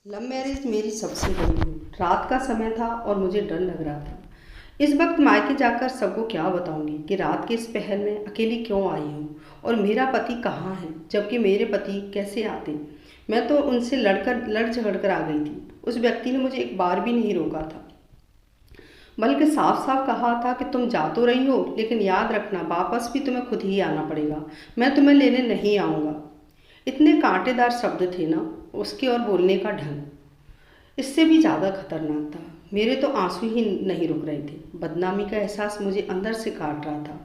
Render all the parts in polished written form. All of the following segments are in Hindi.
लव मैरिज मेरी सबसे बड़ी भूल। रात का समय था और मुझे डर लग रहा था। इस वक्त मायके जाकर सबको क्या बताऊंगी कि रात के इस पहर में अकेली क्यों आई हूँ और मेरा पति कहाँ है, जबकि मेरे पति कैसे आते। मैं तो उनसे लड़ झगड़ कर आ गई थी। उस व्यक्ति ने मुझे एक बार भी नहीं रोका था, बल्कि साफ साफ कहा था कि तुम जा तो रही हो, लेकिन याद रखना वापस भी तुम्हें खुद ही आना पड़ेगा, मैं तुम्हें लेने नहीं आऊँगा। इतने कांटेदार शब्द थे ना उसके, और बोलने का ढंग इससे भी ज़्यादा खतरनाक था। मेरे तो आंसू ही नहीं रुक रहे थे। बदनामी का एहसास मुझे अंदर से काट रहा था।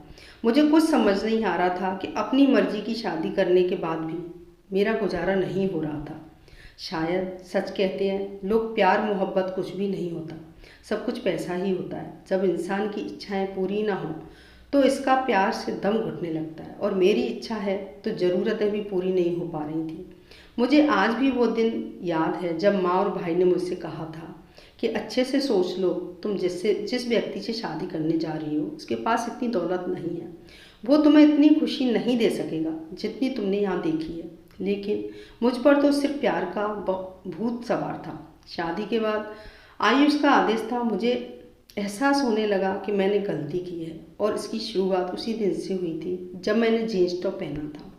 मुझे कुछ समझ नहीं आ रहा था कि अपनी मर्जी की शादी करने के बाद भी मेरा गुजारा नहीं हो रहा था। शायद सच कहते हैं लोग, प्यार मोहब्बत कुछ भी नहीं होता, सब कुछ पैसा ही होता है। जब इंसान की इच्छाएं पूरी ना हो तो इसका प्यार से दम घुटने लगता है, और मेरी इच्छा है तो ज़रूरतें भी पूरी नहीं हो पा रही थी। मुझे आज भी वो दिन याद है जब माँ और भाई ने मुझसे कहा था कि अच्छे से सोच लो, तुम जिस व्यक्ति से शादी करने जा रही हो उसके पास इतनी दौलत नहीं है, वो तुम्हें इतनी खुशी नहीं दे सकेगा जितनी तुमने यहाँ देखी है। लेकिन मुझ पर तो सिर्फ प्यार का भूत सवार था। शादी के बाद आयुष का आदेश था। मुझे एहसास होने लगा कि मैंने गलती की है, और इसकी शुरुआत उसी दिन से हुई थी जब मैंने जीन्स टॉप पहना था।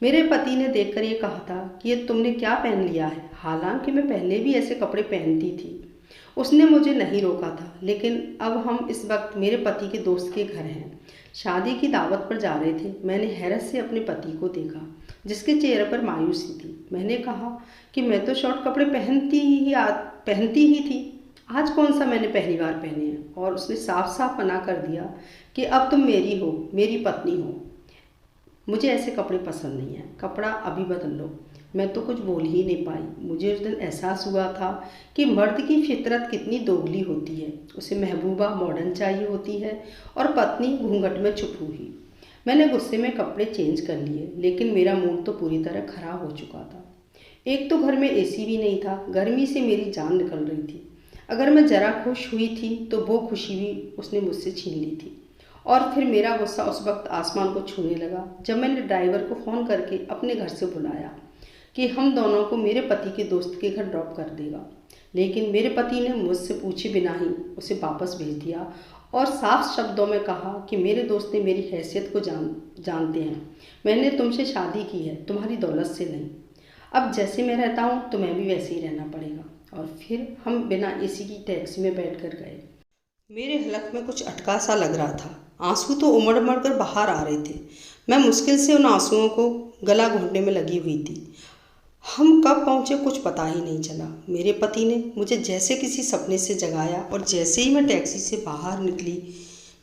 मेरे पति ने देखकर ये कहा था कि ये तुमने क्या पहन लिया है, हालांकि मैं पहले भी ऐसे कपड़े पहनती थी। उसने मुझे नहीं रोका था, लेकिन अब हम इस वक्त मेरे पति के दोस्त के घर हैं, शादी की दावत पर जा रहे थे। मैंने हैरत से अपने पति को देखा, जिसके चेहरे पर मायूसी थी। मैंने कहा कि मैं तो शॉर्ट कपड़े पहनती ही थी, आज कौन सा मैंने पहली बार पहने हैं। और उसने साफ साफ मना कर दिया कि अब तुम मेरी हो, मेरी पत्नी हो, मुझे ऐसे कपड़े पसंद नहीं हैं, कपड़ा अभी बदल लो। मैं तो कुछ बोल ही नहीं पाई। मुझे उस दिन एहसास हुआ था कि मर्द की फितरत कितनी दोगली होती है। उसे महबूबा मॉडर्न चाहिए होती है और पत्नी घूंघट में छुप हुई। मैंने गुस्से में कपड़े चेंज कर लिए, लेकिन मेरा मूड तो पूरी तरह खराब हो चुका था। एक तो घर में एसी भी नहीं था, गर्मी से मेरी जान निकल रही थी। अगर मैं ज़रा खुश हुई थी तो वो खुशी भी उसने मुझसे छीन ली थी। और फिर मेरा गुस्सा उस वक्त आसमान को छूने लगा जब मैंने ड्राइवर को फ़ोन करके अपने घर से बुलाया कि हम दोनों को मेरे पति के दोस्त के घर ड्रॉप कर देगा। लेकिन मेरे पति ने मुझसे पूछे बिना ही उसे वापस भेज दिया और साफ शब्दों में कहा कि मेरे दोस्त ने मेरी हैसियत को जानते हैं, मैंने तुमसे शादी की है, तुम्हारी दौलत से नहीं। अब जैसे मैं रहता हूँ तुम्हें भी वैसे ही रहना पड़ेगा। और फिर हम बिना एसी की टैक्सी में बैठ कर गए। मेरे हलक में कुछ अटका सा लग रहा था। आंसू तो उमड़ उमड़ कर बाहर आ रहे थे। मैं मुश्किल से उन आंसुओं को गला घोंटने में लगी हुई थी। हम कब पहुंचे कुछ पता ही नहीं चला। मेरे पति ने मुझे जैसे किसी सपने से जगाया, और जैसे ही मैं टैक्सी से बाहर निकली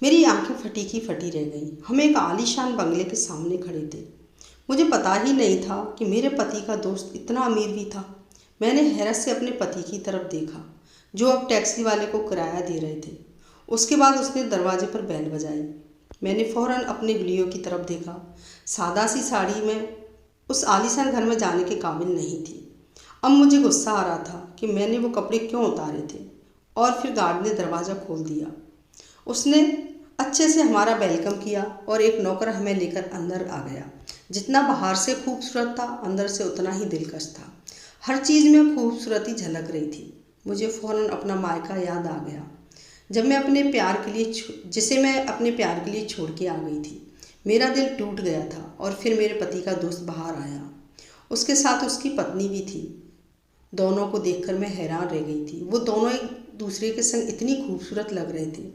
मेरी आंखें फटी की फटी रह गईं। हम एक आलीशान बंगले के सामने खड़े थे। मुझे पता ही नहीं था कि मेरे पति का दोस्त इतना अमीर भी था। मैंने हैरत से अपने पति की तरफ देखा, जो अब टैक्सी वाले को किराया दे रहे थे। उसके बाद उसने दरवाजे पर बेल बजाई। मैंने फ़ौरन अपने हुलियों की तरफ देखा। सादा सी साड़ी में उस आलीशान घर में जाने के काबिल नहीं थी। अब मुझे गुस्सा आ रहा था कि मैंने वो कपड़े क्यों उतारे थे। और फिर गार्ड ने दरवाज़ा खोल दिया। उसने अच्छे से हमारा वेलकम किया और एक नौकर हमें लेकर अंदर आ गया। जितना बाहर से खूबसूरत था, अंदर से उतना ही दिलकश था। हर चीज़ में खूबसूरती झलक रही थी। मुझे फ़ौरन अपना मायका याद आ गया, जब मैं अपने प्यार के लिए जिसे मैं अपने प्यार के लिए छोड़ के आ गई थी। मेरा दिल टूट गया था। और फिर मेरे पति का दोस्त बाहर आया, उसके साथ उसकी पत्नी भी थी। दोनों को देखकर मैं हैरान रह गई थी। वो दोनों एक दूसरे के संग इतनी खूबसूरत लग रहे थे।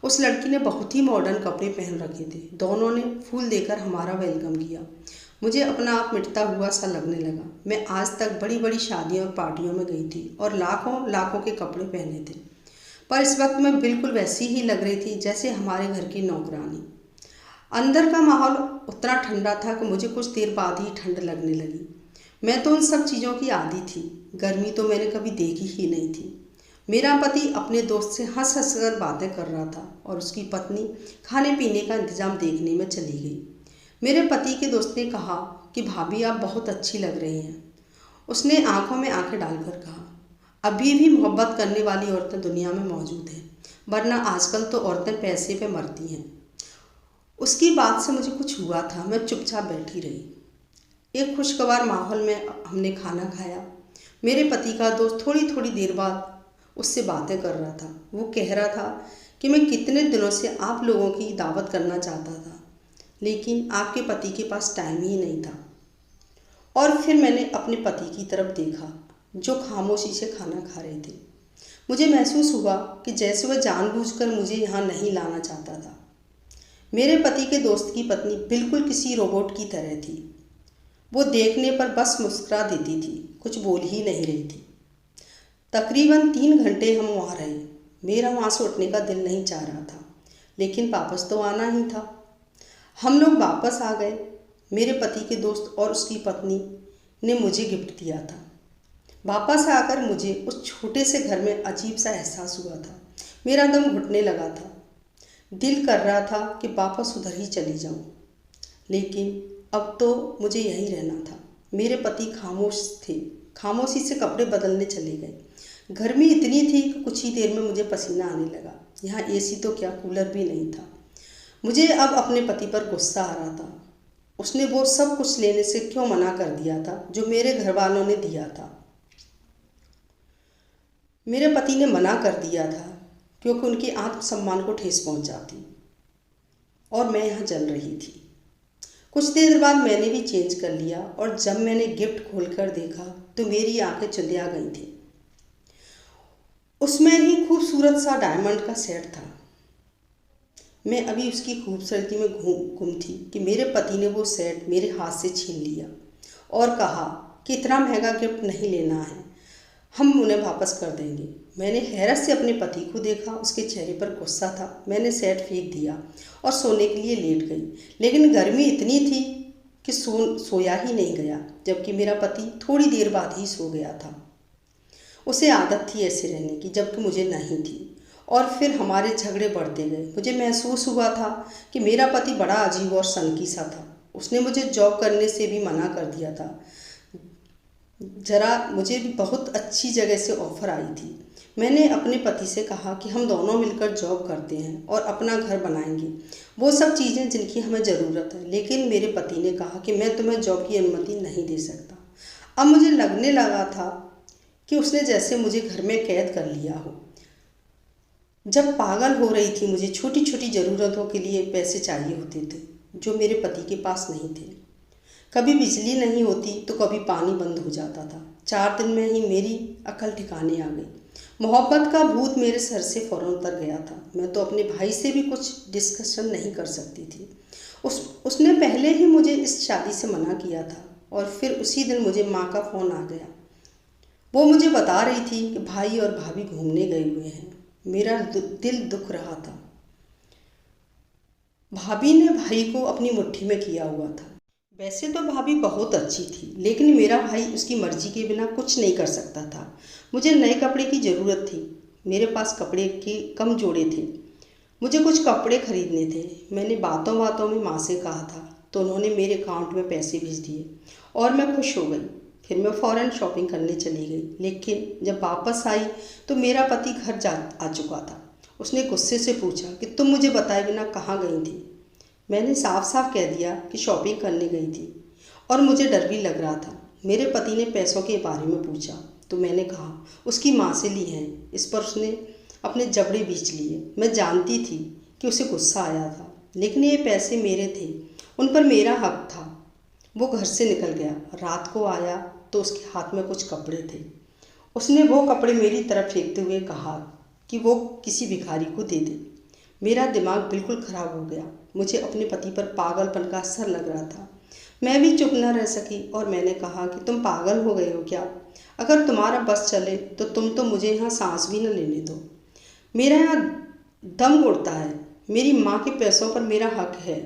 उस लड़की ने बहुत ही मॉडर्न कपड़े पहन रखे थे। दोनों ने फूल देकर हमारा वेलकम किया। मुझे अपना आप मिटता हुआ सा लगने लगा। मैं आज तक बड़ी बड़ी शादियों और पार्टियों में गई थी और लाखों लाखों के कपड़े पहने थे, पर इस वक्त मैं बिल्कुल वैसी ही लग रही थी जैसे हमारे घर की नौकरानी। अंदर का माहौल उतना ठंडा था कि मुझे कुछ देर बाद ही ठंड लगने लगी। मैं तो उन सब चीज़ों की आदी थी। गर्मी तो मैंने कभी देखी ही नहीं थी। मेरा पति अपने दोस्त से हंस हंस कर बातें कर रहा था और उसकी पत्नी खाने पीने का इंतजाम देखने में चली गई। मेरे पति के दोस्त ने कहा कि भाभी आप बहुत अच्छी लग रही हैं। उसने आंखों में आंखें डालकर कहा, अभी भी मोहब्बत करने वाली औरतें दुनिया में मौजूद हैं, वरना आजकल तो औरतें पैसे पे मरती हैं। उसकी बात से मुझे कुछ हुआ था। मैं चुपचाप बैठी रही। एक खुशगवार माहौल में हमने खाना खाया। मेरे पति का दोस्त थोड़ी थोड़ी देर बाद उससे बातें कर रहा था। वो कह रहा था कि मैं कितने दिनों से आप लोगों की दावत करना चाहता था, लेकिन आपके पति के पास टाइम ही नहीं था। और फिर मैंने अपने पति की तरफ देखा, जो खामोशी से खाना खा रहे थे। मुझे महसूस हुआ कि जैसे वह जानबूझकर मुझे यहाँ नहीं लाना चाहता था। मेरे पति के दोस्त की पत्नी बिल्कुल किसी रोबोट की तरह थी। वो देखने पर बस मुस्कुरा देती थी, कुछ बोल ही नहीं रही थी। तकरीबन 3 घंटे हम वहाँ रहे। मेरा वहाँ से उठने का दिल नहीं चाह रहा था, लेकिन वापस तो आना ही था। हम लोग वापस आ गए। मेरे पति के दोस्त और उसकी पत्नी ने मुझे गिफ्ट दिया था। वापस आकर मुझे उस छोटे से घर में अजीब सा एहसास हुआ था। मेरा दम घुटने लगा था। दिल कर रहा था कि वापस उधर ही चली जाऊं, लेकिन अब तो मुझे यहीं रहना था। मेरे पति खामोश थे। खामोशी से कपड़े बदलने चले गए। गर्मी इतनी थी कि कुछ ही देर में मुझे पसीना आने लगा। यहाँ एसी तो क्या, कूलर भी नहीं था। मुझे अब अपने पति पर गुस्सा आ रहा था। उसने वो सब कुछ लेने से क्यों मना कर दिया था जो मेरे घर वालों ने दिया था। मेरे पति ने मना कर दिया था क्योंकि उनकी आत्मसम्मान को ठेस पहुंचाती, और मैं यहाँ जल रही थी। कुछ देर बाद मैंने भी चेंज कर लिया, और जब मैंने गिफ्ट खोलकर देखा तो मेरी आंखें चुंधिया गई थी। उसमें ही खूबसूरत सा डायमंड का सेट था। मैं अभी उसकी खूबसूरती में गुम थी कि मेरे पति ने वो सेट मेरे हाथ से छीन लिया और कहा कि इतना महंगा गिफ्ट नहीं लेना है, हम उन्हें वापस कर देंगे। मैंने हैरत से अपने पति को देखा। उसके चेहरे पर गुस्सा था। मैंने सेट फेंक दिया और सोने के लिए लेट गई, लेकिन गर्मी इतनी थी कि सोया ही नहीं गया, जबकि मेरा पति थोड़ी देर बाद ही सो गया था। उसे आदत थी ऐसे रहने की, जबकि मुझे नहीं थी। और फिर हमारे झगड़े बढ़ते गए। मुझे महसूस हुआ था कि मेरा पति बड़ा अजीब और सनकी सा था। उसने मुझे जॉब करने से भी मना कर दिया था। मुझे भी बहुत अच्छी जगह से ऑफ़र आई थी। मैंने अपने पति से कहा कि हम दोनों मिलकर जॉब करते हैं और अपना घर बनाएंगे, वो सब चीज़ें जिनकी हमें ज़रूरत है। लेकिन मेरे पति ने कहा कि मैं तुम्हें जॉब की अनुमति नहीं दे सकता। अब मुझे लगने लगा था कि उसने जैसे मुझे घर में कैद कर लिया हो। जब पागल हो रही थी, मुझे छोटी छोटी ज़रूरतों के लिए पैसे चाहिए होते थे जो मेरे पति के पास नहीं थे। कभी बिजली नहीं होती तो कभी पानी बंद हो जाता था। 4 दिन में ही मेरी अकल ठिकाने आ गई। मोहब्बत का भूत मेरे सर से फ़ौरन उतर गया था। मैं तो अपने भाई से भी कुछ डिस्कशन नहीं कर सकती थी। उसने पहले ही मुझे इस शादी से मना किया था, और फिर उसी दिन मुझे माँ का फ़ोन आ गया। वो मुझे बता रही थी कि भाई और भाभी घूमने गए हुए हैं। मेरा दिल दुख रहा था। भाभी ने भाई को अपनी मुट्ठी में किया हुआ था। वैसे तो भाभी बहुत अच्छी थी, लेकिन मेरा भाई उसकी मर्जी के बिना कुछ नहीं कर सकता था। मुझे नए कपड़े की ज़रूरत थी। मेरे पास कपड़े के कम जोड़े थे। मुझे कुछ कपड़े खरीदने थे। मैंने बातों बातों में माँ से कहा था, तो उन्होंने मेरे अकाउंट में पैसे भेज दिए और मैं खुश हो गई। फिर मैं फ़ौरन शॉपिंग करने चली गई, लेकिन जब वापस आई तो मेरा पति घर आ चुका था। उसने गुस्से से पूछा कि तुम मुझे बताए बिना कहाँ गई थी। मैंने साफ साफ कह दिया कि शॉपिंग करने गई थी, और मुझे डर भी लग रहा था। मेरे पति ने पैसों के बारे में पूछा तो मैंने कहा उसकी माँ से ली हैं। इस पर उसने अपने जबड़े बींच लिए। मैं जानती थी कि उसे गुस्सा आया था, लेकिन ये पैसे मेरे थे, उन पर मेरा हक था। वो घर से निकल गया। रात को आया तो उसके हाथ में कुछ कपड़े थे। उसने वो कपड़े मेरी तरफ फेंकते हुए कहा कि वो किसी भिखारी को दे दे। मेरा दिमाग बिल्कुल ख़राब हो गया। मुझे अपने पति पर पागलपन का असर लग रहा था। मैं भी चुप न रह सकी और मैंने कहा कि तुम पागल हो गए हो क्या? अगर तुम्हारा बस चले तो तुम तो मुझे यहाँ सांस भी न लेने दो। मेरा यहाँ दम घुटता है। मेरी माँ के पैसों पर मेरा हक है।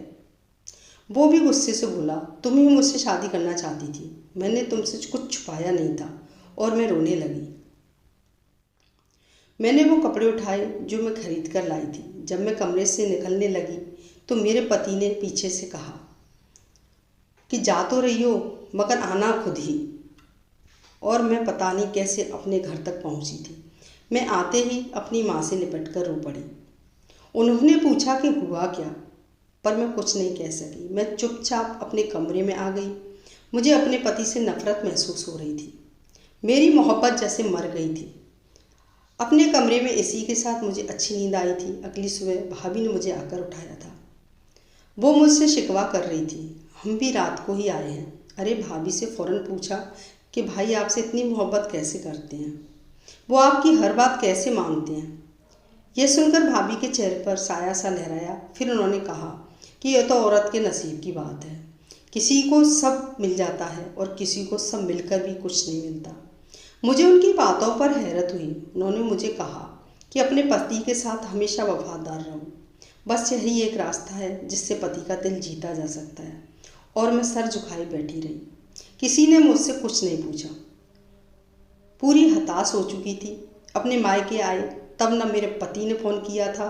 वो भी गुस्से से बोला, तुम ही मुझसे शादी करना चाहती थी। मैंने तुमसे कुछ छुपाया नहीं था, और मैं रोने लगी। मैंने वो कपड़े उठाए जो मैं खरीद कर लाई थी। जब मैं कमरे से निकलने लगी तो मेरे पति ने पीछे से कहा कि जा तो रही हो, मगर आना खुद ही। और मैं पता नहीं कैसे अपने घर तक पहुंची थी। मैं आते ही अपनी माँ से लिपट कर रो पड़ी। उन्होंने पूछा कि हुआ क्या, पर मैं कुछ नहीं कह सकी। मैं चुपचाप अपने कमरे में आ गई। मुझे अपने पति से नफरत महसूस हो रही थी। मेरी मोहब्बत जैसे मर गई थी। अपने कमरे में एसी के साथ मुझे अच्छी नींद आई थी। अगली सुबह भाभी ने मुझे आकर उठाया था। वो मुझसे शिकवा कर रही थी, हम भी रात को ही आए हैं। अरे भाभी से फ़ौरन पूछा कि भाई आपसे इतनी मोहब्बत कैसे करते हैं, वो आपकी हर बात कैसे मानते हैं। यह सुनकर भाभी के चेहरे पर साया सा लहराया। फिर उन्होंने कहा कि यह तो औरत के नसीब की बात है, किसी को सब मिल जाता है और किसी को सब मिलकर भी कुछ नहीं मिलता। मुझे उनकी बातों पर हैरत हुई। उन्होंने मुझे कहा कि अपने पति के साथ हमेशा वफादार रहो, बस यही एक रास्ता है जिससे पति का दिल जीता जा सकता है। और मैं सर झुकाए बैठी रही। किसी ने मुझसे कुछ नहीं पूछा। पूरी हताश हो चुकी थी। अपने मायके आए तब न मेरे पति ने फ़ोन किया था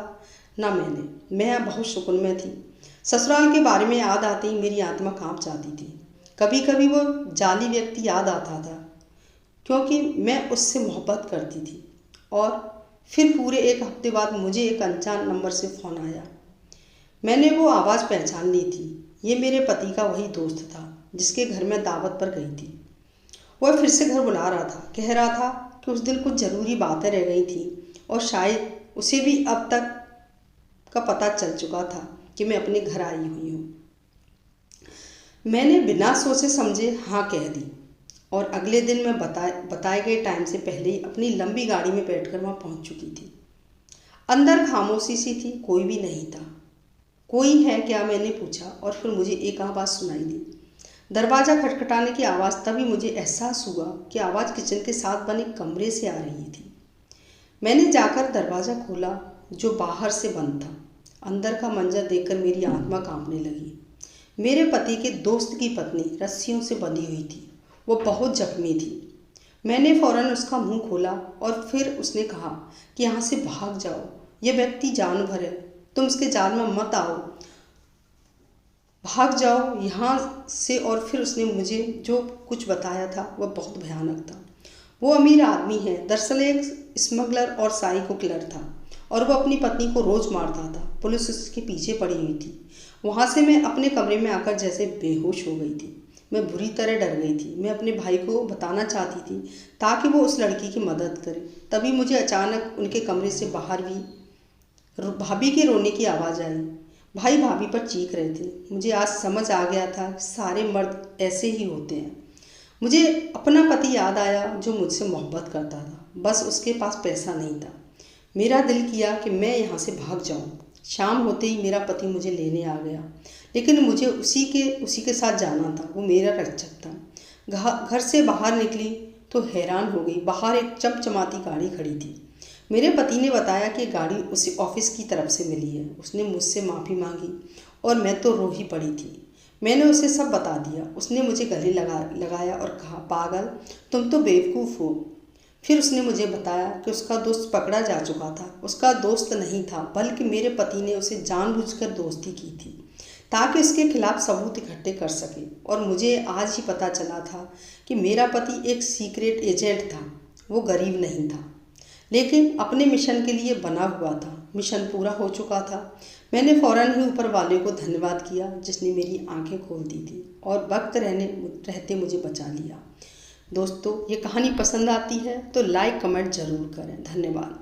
न मैंने। मैं बहुत सुकून में थी। ससुराल के बारे में याद आते ही मेरी आत्मा कांप जाती थी। कभी कभी वो जाली व्यक्ति याद आता था, क्योंकि मैं उससे मोहब्बत करती थी। और फिर पूरे एक हफ्ते बाद मुझे एक अनजान नंबर से फ़ोन आया। मैंने वो आवाज़ पहचान ली थी। ये मेरे पति का वही दोस्त था जिसके घर मैं दावत पर गई थी। वह फिर से घर बुला रहा था। कह रहा था कि उस दिन कुछ ज़रूरी बातें रह गई थी और शायद उसे भी अब तक का पता चल चुका था कि मैं अपने घर आई हुई हूँ। मैंने बिना सोचे समझे हाँ कह दी और अगले दिन मैं बताए गए टाइम से पहले ही अपनी लंबी गाड़ी में बैठकर वहाँ पहुँच चुकी थी। अंदर खामोशी सी थी, कोई भी नहीं था। कोई है क्या, मैंने पूछा और फिर मुझे एक आवाज़ सुनाई दी। दरवाज़ा खटखटाने की आवाज़। तभी मुझे एहसास हुआ कि आवाज़ किचन के साथ बने कमरे से आ रही थी। मैंने जाकर दरवाज़ा खोला जो बाहर से बंद था। अंदर का मंजर देखकर मेरी आत्मा कांपने लगी। मेरे पति के दोस्त की पत्नी रस्सियों से बंधी हुई थी। वो बहुत जख्मी थी। मैंने फ़ौरन उसका मुंह खोला और फिर उसने कहा कि यहाँ से भाग जाओ, यह व्यक्ति जानवर है, तुम इसके जाल में मत आओ, भाग जाओ यहाँ से। और फिर उसने मुझे जो कुछ बताया था वह बहुत भयानक था। वो अमीर आदमी है, दरअसल एक स्मगलर और साइको किलर था और वो अपनी पत्नी को रोज़ मारता था। पुलिस उसके पीछे पड़ी हुई थी। वहाँ से मैं अपने कमरे में आकर जैसे बेहोश हो गई थी। मैं बुरी तरह डर गई थी। मैं अपने भाई को बताना चाहती थी ताकि वो उस लड़की की मदद करे। तभी मुझे अचानक उनके कमरे से बाहर भी भाभी के रोने की आवाज़ आई। भाई भाभी पर चीख रहे थे। मुझे आज समझ आ गया था कि सारे मर्द ऐसे ही होते हैं। मुझे अपना पति याद आया जो मुझसे मोहब्बत करता था, बस उसके पास पैसा नहीं था। मेरा दिल किया कि मैं यहाँ से भाग जाऊँ। शाम होते ही मेरा पति मुझे लेने आ गया, लेकिन मुझे उसी के साथ जाना था। वो मेरा रक्षक था। घर से बाहर निकली तो हैरान हो गई। बाहर एक चमचमाती गाड़ी खड़ी थी। मेरे पति ने बताया कि गाड़ी उसे ऑफिस की तरफ से मिली है। उसने मुझसे माफ़ी मांगी और मैं तो रो ही पड़ी थी। मैंने उसे सब बता दिया। उसने मुझे गले लगाया और कहा, पागल, तुम तो बेवकूफ़ हो। फिर उसने मुझे बताया कि उसका दोस्त पकड़ा जा चुका था। उसका दोस्त नहीं था, बल्कि मेरे पति ने उसे जानबूझकर दोस्ती की थी ताकि उसके खिलाफ सबूत इकट्ठे कर सके। और मुझे आज ही पता चला था कि मेरा पति एक सीक्रेट एजेंट था। वो गरीब नहीं था, लेकिन अपने मिशन के लिए बना हुआ था। मिशन पूरा हो चुका था। मैंने फ़ौरन ही ऊपर वाले को धन्यवाद किया जिसने मेरी आंखें खोल दी थी और वक्त रहते मुझे बचा लिया। दोस्तों, ये कहानी पसंद आती है तो लाइक कमेंट ज़रूर करें। धन्यवाद।